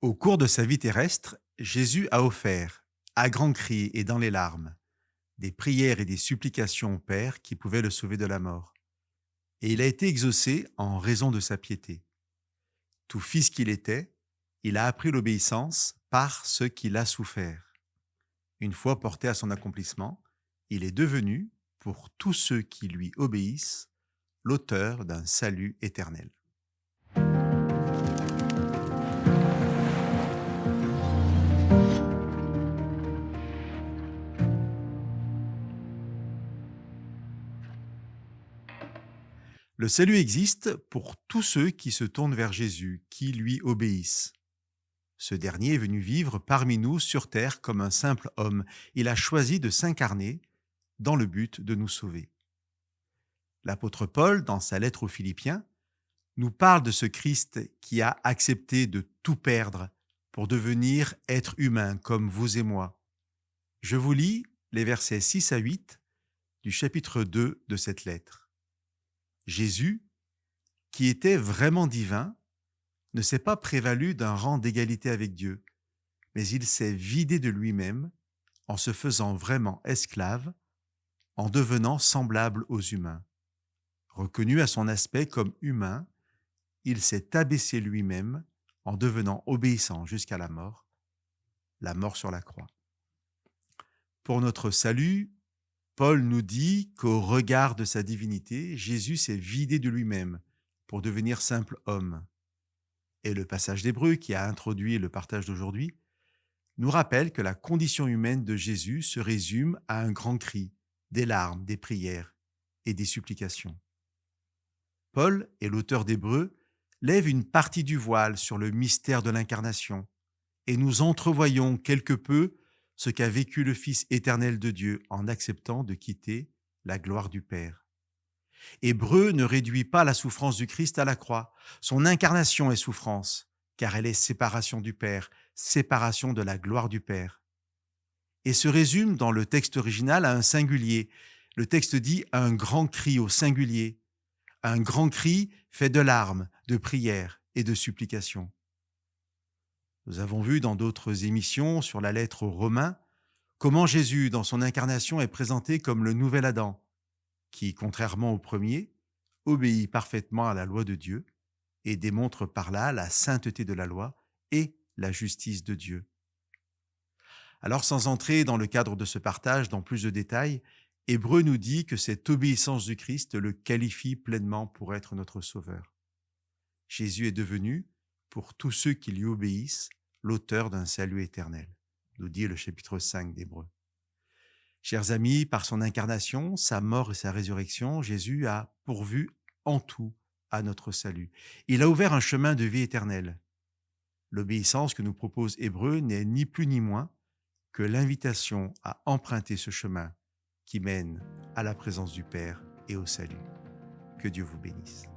Au cours de sa vie terrestre, Jésus a offert, à grands cris et dans les larmes, des prières et des supplications au Père qui pouvaient le sauver de la mort. Et il a été exaucé en raison de sa piété. Tout fils qu'il était, il a appris l'obéissance par ce qu'il a souffert. Une fois porté à son accomplissement, il est devenu, pour tous ceux qui lui obéissent, l'auteur d'un salut éternel. Le salut existe pour tous ceux qui se tournent vers Jésus, qui lui obéissent. Ce dernier est venu vivre parmi nous sur terre comme un simple homme. Il a choisi de s'incarner dans le but de nous sauver. L'apôtre Paul, dans sa lettre aux Philippiens, nous parle de ce Christ qui a accepté de tout perdre pour devenir être humain comme vous et moi. Je vous lis les versets 6 à 8 du chapitre 2 de cette lettre. Jésus, qui était vraiment divin, ne s'est pas prévalu d'un rang d'égalité avec Dieu, mais il s'est vidé de lui-même en se faisant vraiment esclave, en devenant semblable aux humains. Reconnu à son aspect comme humain, il s'est abaissé lui-même en devenant obéissant jusqu'à la mort sur la croix. Pour notre salut, Paul nous dit qu'au regard de sa divinité, Jésus s'est vidé de lui-même pour devenir simple homme. Et le passage d'Hébreux qui a introduit le partage d'aujourd'hui nous rappelle que la condition humaine de Jésus se résume à un grand cri, des larmes, des prières et des supplications. Paul et l'auteur d'Hébreux lèvent une partie du voile sur le mystère de l'incarnation et nous entrevoyons quelque peu ce qu'a vécu le Fils éternel de Dieu en acceptant de quitter la gloire du Père. Hébreux ne réduit pas la souffrance du Christ à la croix. Son incarnation est souffrance, car elle est séparation du Père, séparation de la gloire du Père. Et se résume dans le texte original à un singulier. Le texte dit un grand cri au singulier. Un grand cri fait de larmes, de prières et de supplications. Nous avons vu dans d'autres émissions sur la lettre aux Romains comment Jésus, dans son incarnation, est présenté comme le nouvel Adam, qui, contrairement au premier, obéit parfaitement à la loi de Dieu et démontre par là la sainteté de la loi et la justice de Dieu. Alors, sans entrer dans le cadre de ce partage dans plus de détails, Hébreux nous dit que cette obéissance du Christ le qualifie pleinement pour être notre Sauveur. Jésus est devenu, pour tous ceux qui lui obéissent, l'auteur d'un salut éternel, nous dit le chapitre 5 d'Hébreux. Chers amis, par son incarnation, sa mort et sa résurrection, Jésus a pourvu en tout à notre salut. Il a ouvert un chemin de vie éternelle. L'obéissance que nous propose Hébreux n'est ni plus ni moins que l'invitation à emprunter ce chemin qui mène à la présence du Père et au salut. Que Dieu vous bénisse.